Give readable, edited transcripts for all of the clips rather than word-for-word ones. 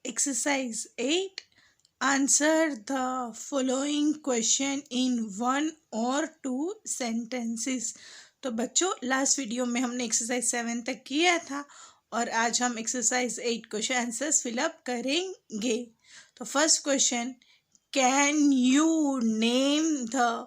Exercise 8. Answer the following question in 1 or 2 sentences. तो बच्चों last video में हमने एक्सरसाइज 7 तक किया था और आज हम एक्सरसाइज 8 क्वेश्चन आंसर्स फिलअप करेंगे. तो first question, can you name the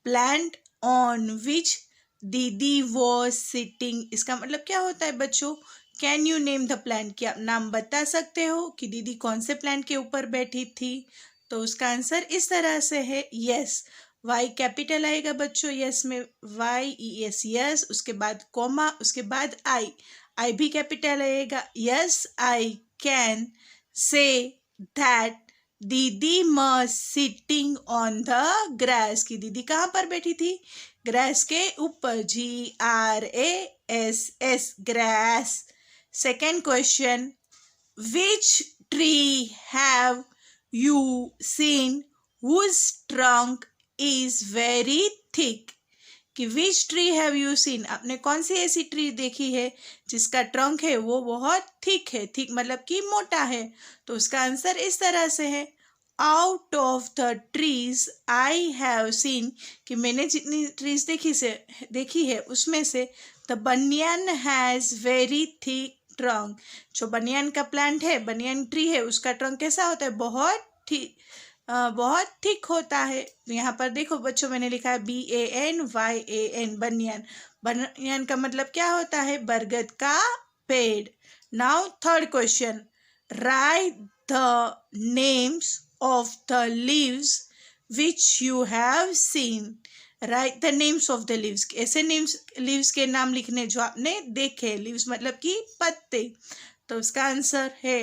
plant on which दीदी वॉज सिटिंग. इसका मतलब क्या होता है बच्चों? Can you name the plant. क्या आप नाम बता सकते हो कि दीदी कौन से प्लांट के ऊपर बैठी थी? तो उसका आंसर इस तरह से है यस. वाई कैपिटल आएगा बच्चों यस में, वाई ई एस यस, उसके बाद कॉमा, उसके बाद आई, आई भी कैपिटल आएगा. Yes I can say that didi must sitting on the grass. की दीदी कहाँ पर बैठी थी? ग्रास के ऊपर. GRASS grass. Second question, which tree have you seen whose trunk is very thick? कि which tree have you seen, आपने कौन सी ऐसी ट्री देखी है जिसका ट्रंक है वो बहुत थिक है. थिक मतलब कि मोटा है. तो उसका आंसर इस तरह से है, out of the trees I have seen, कि मैंने जितनी ट्रीज देखी है उसमें से the banyan has very thick trunk. जो बनियन का प्लांट है, बनियन ट्री है, उसका ट्रंक कैसा होता है? बहुत थिक होता है. यहाँ पर देखो बच्चों मैंने लिखा है BANYAN बनियन. बनियन का मतलब क्या होता है? बरगद का पेड़. Now third question, right the names of the leaves which you have seen. Write the names of the leaves. ऐसे लीव्स के नाम लिखने जो आपने देखे. लीव्स मतलब कि पत्ते. तो उसका आंसर है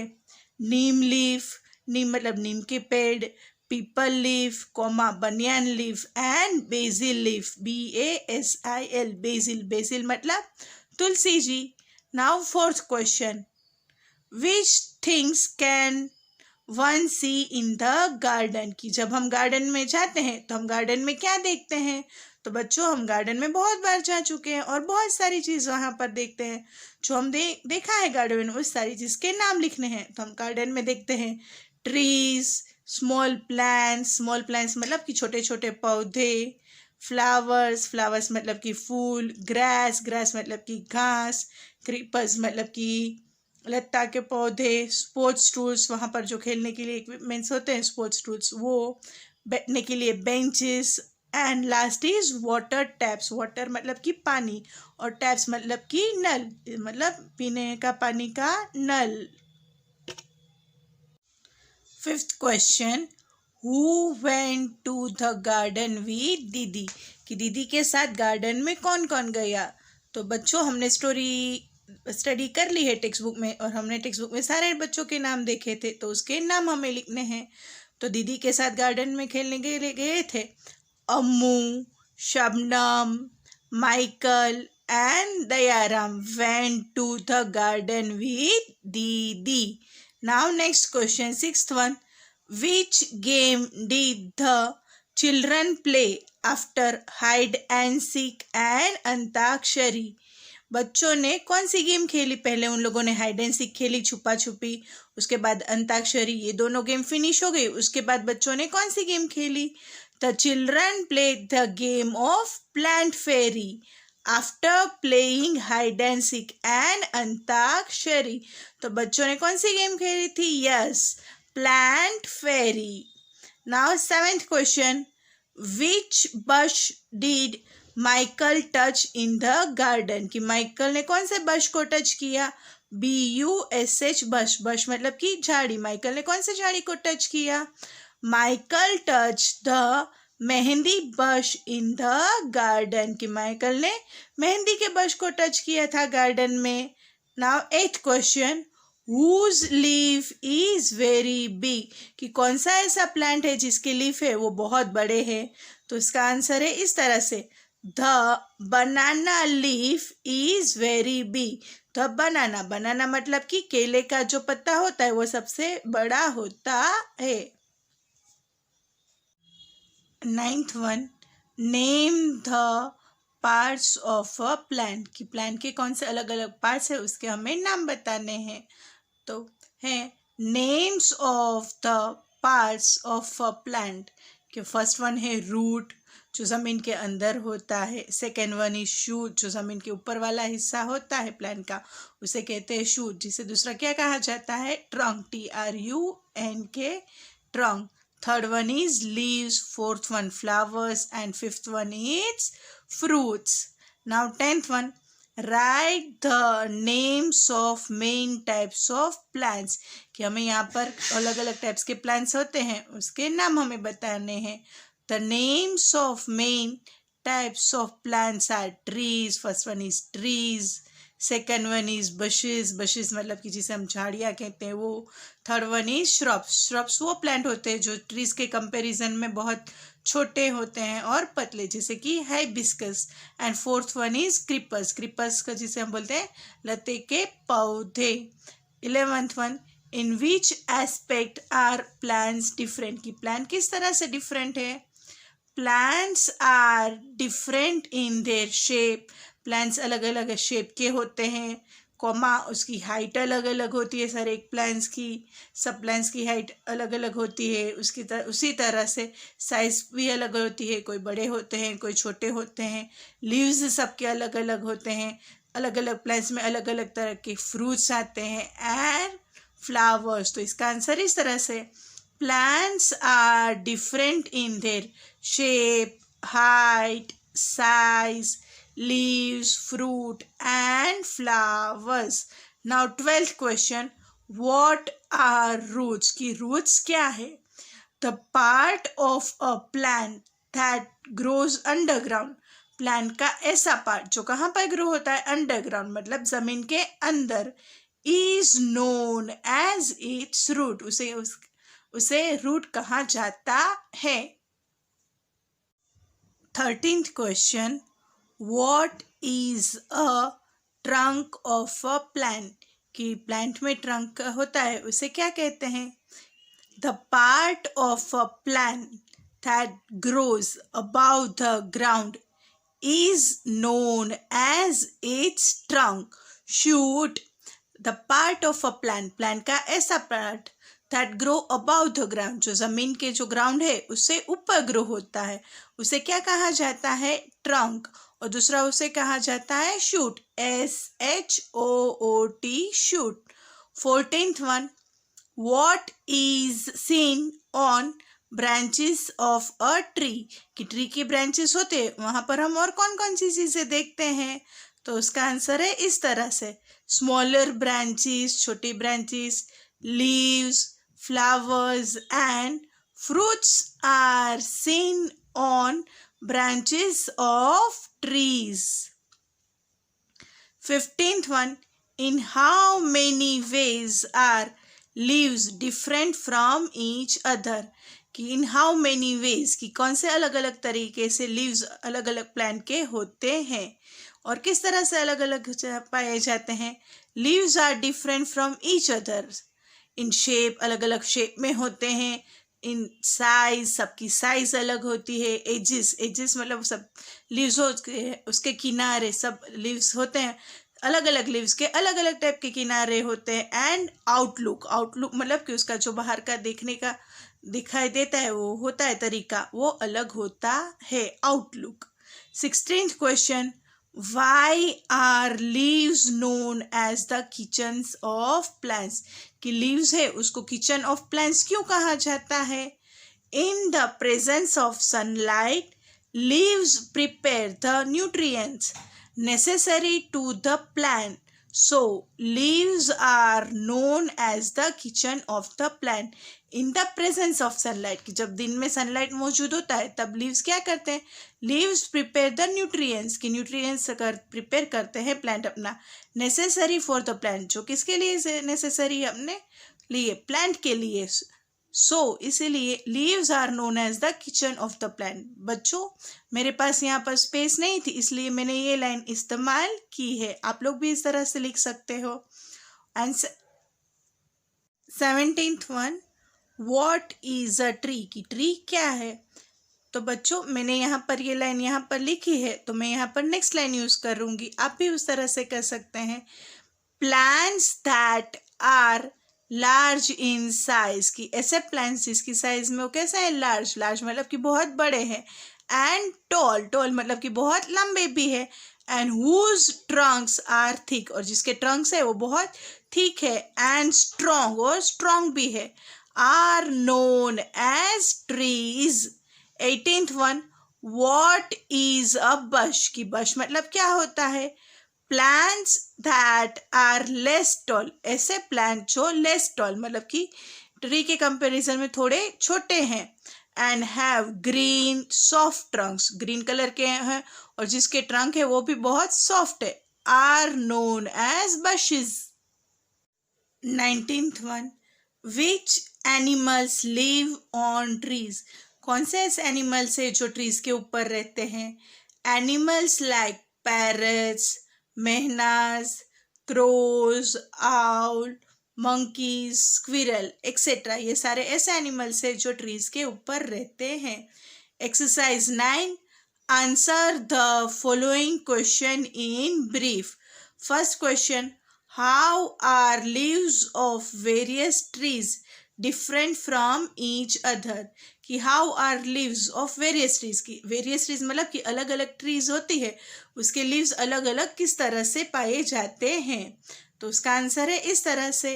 नीम लीफ, नीम मतलब नीम के पेड़, peepal leaf, comma banyan leaf and basil leaf, BASIL basil. Basil मतलब तुलसी जी. Now fourth question, which things can one see in the garden. की जब हम गार्डन में जाते हैं तो हम गार्डन में क्या देखते हैं? तो बच्चों हम गार्डन में बहुत बार जा चुके हैं और बहुत सारी चीज़ वहाँ पर देखते हैं. जो हम देखा है गार्डन में उस सारी चीज़ के नाम लिखने हैं. तो हम गार्डन में देखते हैं ट्रीज, स्मॉल प्लांट्स मतलब कि छोटे छोटे पौधे, फ्लावर्स मतलब कि फूल, ग्रास मतलब कि घास, क्रीपर्स मतलब कि लता के पौधे, स्पोर्ट्स टूल्स, वहाँ पर जो खेलने के लिए इक्विपमेंट्स होते हैं स्पोर्ट्स टूल्स वो, बैठने के लिए benches, and last is water taps. Water मतलब कि पानी और टैप्स मतलब कि नल, मतलब पीने का पानी का नल. Fifth question, who went to the garden with didi. कि दीदी के साथ गार्डन में कौन कौन गया? तो बच्चों हमने स्टडी कर ली है टेक्स्ट बुक में और हमने टेक्स्ट बुक में सारे बच्चों के नाम देखे थे. तो उसके नाम हमें लिखने हैं. तो दीदी के साथ गार्डन में खेलने के लिए गए थे Ammu, Shabnam, Michael and Dayaram went to the garden with didi. Now next question, sixth one, which game did the children play after hide and seek and antakshari. बच्चों ने कौन सी गेम खेली? पहले उन लोगों ने हाइड एंड सीक खेली, छुपा छुपी, उसके बाद अंताक्षरी. ये दोनों गेम फिनिश हो गई. उसके बाद बच्चों ने कौन सी गेम खेली? The children played the game of plant fairy after playing hide and seek and Antakshari. तो बच्चों ने कौन सी गेम खेली थी? Yes, plant fairy. Now seventh question, which bush did Michael touch in the garden. कि माइकल ने कौन से बश को टच किया? BUSH बश. बश मतलब कि झाड़ी. माइकल ने कौन से झाड़ी को टच किया? Michael touch the mehndi bush in the garden. कि माइकल ने मेहंदी के बश को टच किया था गार्डन में. Now eighth question, whose leaf is very big. कि कौन सा ऐसा प्लांट है जिसके लीफ है वो बहुत बड़े हैं? तो इसका आंसर है इस तरह से, the banana leaf is very big. The banana मतलब कि केले का जो पत्ता होता है वो सबसे बड़ा होता है. Ninth one, name the parts of a plant. कि प्लांट के कौन से अलग अलग पार्ट्स है उसके हमें नाम बताने हैं. तो है names of the parts of a plant. कि फर्स्ट वन है रूट, जो ज़मीन के अंदर होता है। सेकेंड वन इज शूट, जो ज़मीन के ऊपर वाला हिस्सा होता है प्लांट का, उसे कहते हैं शूट। जिसे दूसरा क्या कहा जाता है? Trunk, TRUNK, trunk. Third one is leaves, fourth one flowers and fifth one is fruits. Now 10th one, write the names of main types of plants। कि हमें यहाँ पर अलग अलग टाइप्स के प्लांट्स होते हैं, उसके नाम हमें बताने हैं। The names of main types of plants are trees। First one is trees, second one is bushes, bushes मतलब कि जिसे हम झाड़ियाँ कहते हैं वो। Third one is shrubs, shrubs वो प्लांट होते हैं जो ट्रीज के कंपैरिजन में बहुत छोटे होते हैं और पतले, जैसे कि hibiscus. And fourth one is creepers, creepers का जिसे हम बोलते हैं लते के पौधे। 11th one, in which aspect are plants different. की प्लांट किस तरह से डिफरेंट है? Plants are different in their shape, plants अलग अलग शेप के होते हैं, कॉमा उसकी हाइट अलग अलग होती है। सर एक प्लांट्स की, सब प्लांट्स की हाइट अलग अलग होती है, उसी तरह से साइज भी अलग होती है, कोई बड़े होते हैं कोई छोटे होते हैं। लीव्स सबके अलग अलग होते हैं, अलग अलग प्लांट्स में अलग अलग तरह के फ्रूट्स आते हैं एंड फ्लावर्स। तो इसका आंसर इस तरह से, plants are different in their shape, height, size, leaves, fruit and flowers. Now 12th question, what are roots? की roots क्या है? The part of a plant that grows underground। Plant का ऐसा पार्ट जो कहाँ पर ग्रो होता है? अंडरग्राउंड, मतलब जमीन के अंदर। is known as its root, उसे रूट कहा जाता है। 13th question, what is a trunk of a plant? कि प्लांट में ट्रंक होता है उसे क्या कहते हैं? The part of a plant that grows above the ground is known as its trunk, shoot। The part of a plant, plant का ऐसा part that grow above the ground, जो जमीन के जो ग्राउंड है उससे ऊपर ग्रो होता है, उसे क्या कहा जाता है? ट्रंक। और दूसरा उसे कहा जाता है shoot, SHOOT, shoot. 14th one, what is seen on branches of a tree? कि ट्री के ब्रांचेस होते हैं वहाँ पर हम और कौन कौन सी चीज़ें देखते हैं? तो उसका आंसर है इस तरह से, स्मॉलर ब्रांचेस, छोटी branches, leaves, flowers and fruits are seen on branches of trees. 15th one, in how many ways are leaves different from each other? कि in how many ways, कि कौन से अलग अलग तरीके से लीव्स अलग अलग प्लांट के होते हैं और किस तरह से अलग अलग पाए जाते हैं? Leaves are different from each other, in shape अलग अलग शेप में होते हैं, इन साइज सबकी साइज अलग होती है, एजेस मतलब सब लीव्स होते हैं उसके किनारे, सब लीव्स होते हैं अलग अलग, लीव्स के अलग अलग टाइप के किनारे होते हैं। एंड आउटलुक मतलब कि उसका जो बाहर का देखने का दिखाई देता है वो होता है तरीका, वो अलग होता है, outlook. 16th question, Why are leaves known as the kitchens of plants? कि leaves है उसको kitchen of plants क्यों कहा जाता है? In the presence of sunlight, leaves prepare the nutrients necessary to the plant. So, leaves are known as the kitchen of the plant. In the presence of sunlight, कि जब दिन में sunlight मौजूद होता है तब लीव्स क्या करते हैं? लीव्स प्रिपेयर द न्यूट्रिएंट्स, कि न्यूट्रिएंट्स प्रिपेयर करते हैं प्लांट अपना, नेसेसरी फॉर द प्लांट, जो किसके लिए नेसेसरी है? अपने लिए, प्लांट के लिए। सो इसीलिए leaves are known as the kitchen of the plant. बच्चों मेरे पास यहाँ पर स्पेस नहीं थी इसलिए मैंने ये लाइन इस्तेमाल की है, आप लोग भी इस तरह से लिख सकते हो। And 17th one, what is a tree? की ट्री क्या है? तो बच्चों मैंने यहाँ पर ये लाइन यहाँ पर लिखी है तो मैं यहाँ पर नेक्स्ट लाइन यूज करूँगी, आप भी उस तरह से कर सकते हैं। Plants that are large in size की ऐसे प्लांट्स जिसकी साइज में वो कैसा है, लार्ज, लार्ज मतलब कि बहुत बड़े हैं, एंड टॉल, टॉल मतलब कि बहुत लंबे भी है, and whose trunks are thick, और जिसके ट्रंक्स है वो बहुत थिक है, एंड स्ट्रॉन्ग, और स्ट्रॉन्ग भी है, are known as trees. 18th one, what is a bush, की बश मतलब क्या होता है, plants that are less tall, ऐसे प्लांट जो लेस टॉल मतलब कि ट्री के कंपैरिजन में थोड़े छोटे हैं, and have green soft trunks, green colour के हैं और जिसके ट्रंक है वो भी बहुत सॉफ्ट है, are known as bushes. 19th one, which animals live on trees, कौन से ऐसे एनिमल्स है जो ट्रीज के ऊपर रहते हैं, animals like parrots, mynas, crows, owl, monkeys, squirrel etcetera, ये सारे ऐसे एनिमल्स है जो ट्रीज के ऊपर रहते हैं। Exercise 9, answer the following question in brief. First question, how are leaves of various trees different from each other, कि how are leaves of various trees, की वेरियस ट्रीज मतलब कि अलग अलग ट्रीज होती है, उसके लीव्स अलग अलग किस तरह से पाए जाते हैं। तो उसका आंसर है इस तरह से,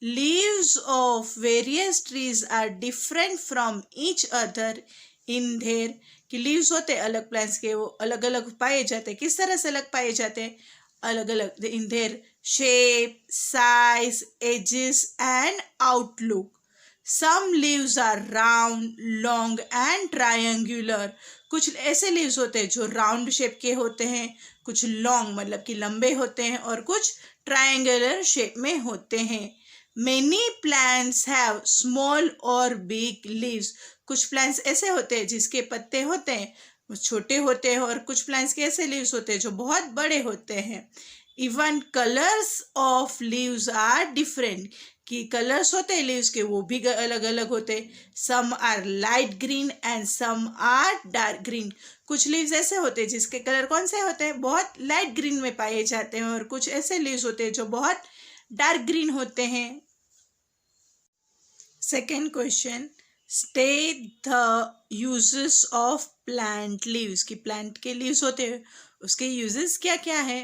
leaves of various trees are different from each other in their, कि लीव्स होते हैं अलग प्लांट्स के, वो अलग अलग पाए जाते हैं, किस तरह से अलग पाए जाते हैं, अलग अलग, in their shape, size, edges and outlook. Some leaves are round, long and triangular. कुछ ऐसे leaves होते हैं जो राउंड शेप के होते हैं, कुछ लॉन्ग मतलब कि लंबे होते हैं, और कुछ ट्रायंगुलर शेप में होते हैं। Many plants have small or big leaves. कुछ प्लांट्स ऐसे होते हैं जिसके पत्ते होते हैं वो छोटे होते हैं, और कुछ प्लांट्स के ऐसे लीव्स होते हैं जो बहुत बड़े होते हैं। Even colours of leaves are different, कि कलर्स होते हैं लीव्स के वो भी अलग अलग होते हैं। Some are light green and some are dark green, कुछ लीव्स ऐसे होते हैं जिसके कलर कौन से होते हैं, बहुत लाइट ग्रीन में पाए जाते हैं, और कुछ ऐसे लीव्स होते हैं जो बहुत डार्क ग्रीन होते हैं। Second question, state the uses of plant leaves, की प्लांट के लीव्स होते हैं उसके यूजेस क्या क्या है।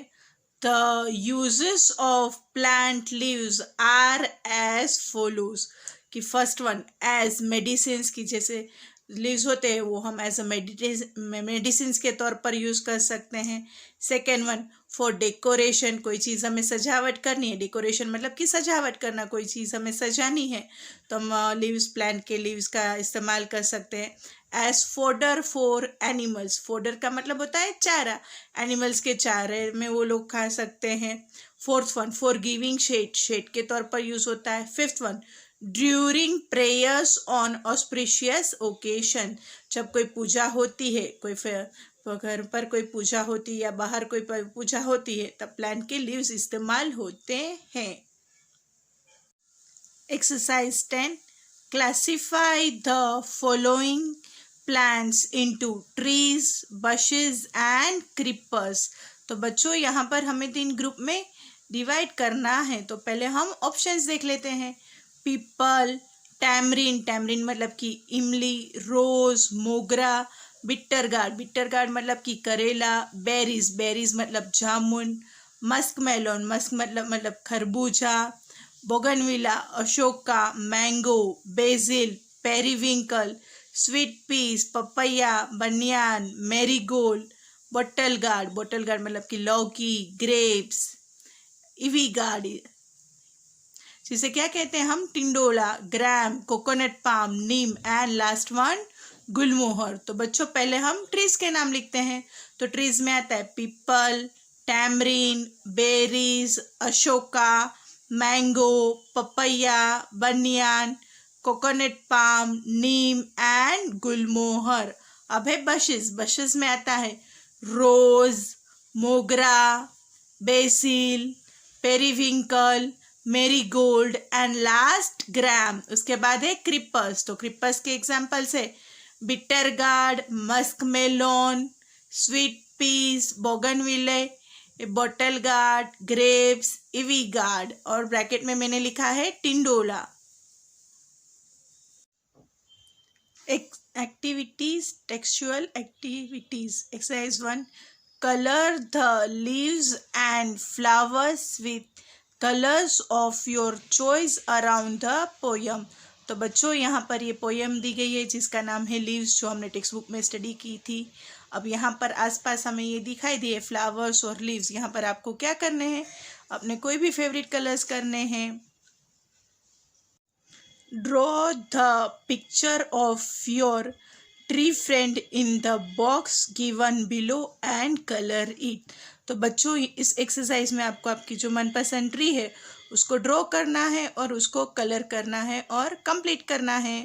The uses of plant leaves are as follows, कि फर्स्ट वन एज मेडिसिन्स, की जैसे लीव्स होते हैं वो हम एज अ मेडिसिन्स के तौर पर यूज़ कर सकते हैं। सेकेंड वन फॉर डेकोरेशन, कोई चीज़ हमें सजावट करनी है, डेकोरेशन मतलब कि सजावट करना, कोई चीज़ हमें सजानी है तो हम लीव्स, प्लांट के लीव्स का इस्तेमाल कर सकते हैं। As fodder for animals, fodder का मतलब होता है चारा, एनिमल्स के चारे में वो लोग खा सकते हैं। Fourth one for giving shade, shade के तौर पर यूज़ होता है। Fifth one during prayers on auspicious occasion, जब कोई पूजा होती है, कोई घर पर कोई पूजा होती है या बाहर कोई पूजा होती है तब प्लांट के लीव्स इस्तेमाल होते हैं। Exercise 10, classify the following plants into trees, buses and creepers. तो बच्चों यहाँ पर हमें 3 ग्रुप में डिवाइड करना है, तो पहले हम ऑप्शंस देख लेते हैं। पीपल, टैमरिन, टैमरिन मतलब कि इमली, रोज, मोगरा, बिट्टर गार्ड, बिट्टर गार्ड मतलब कि करेला, बेरीज, बेरीज मतलब जामुन, मस्क मेलोन, मस्क मतलब खरबूजा, bougainvillea, ashoka, mango, basil, periwinkle, sweet peas, papaya, banyan, marigold, bottle gourd, bottle gourd मतलब कि लौकी, ग्रेप्स, इवी गार्ड, जिसे क्या कहते हैं हम, tindola, gram, coconut palm, neem, and last one gulmohar. तो बच्चों पहले हम ट्रीज के नाम लिखते हैं, तो ट्रीज में आता है peepal, tamarind, berries, ashoka, mango, papaya, banyan, coconut palm, neem and gulmohar. अब है बशेस, बशेस में आता है rose, mogra, basil, periwinkle, marigold and last gram. उसके बाद है क्रिपर्स, तो क्रिपर्स के एग्जाम्पल्स है bitter gourd, musk melon, sweet peas, bougainvillea, a bottle gourd, grapes, ivy gourd, और ब्रैकेट में मैंने लिखा है tindola. Activities, textual activities. Exercise 1, colour the leaves and flowers with colours of your choice around the poem. तो बच्चों यहाँ पर ये पोयम दी गई है जिसका नाम है लीव्स, जो हमने टेक्स्ट बुक में स्टडी की थी। अब यहाँ पर आसपास हमें ये दिखाई दिए फ्लावर्स और लीव्स। यहाँ पर आपको क्या करने हैं, अपने कोई भी फेवरेट कलर्स करने हैं। Draw the picture of your tree friend in the box given below and colour it. तो बच्चों इस एक्सरसाइज में आपको आपकी जो मनपसंद ट्री है उसको ड्रॉ करना है और उसको कलर करना है और कंप्लीट करना है।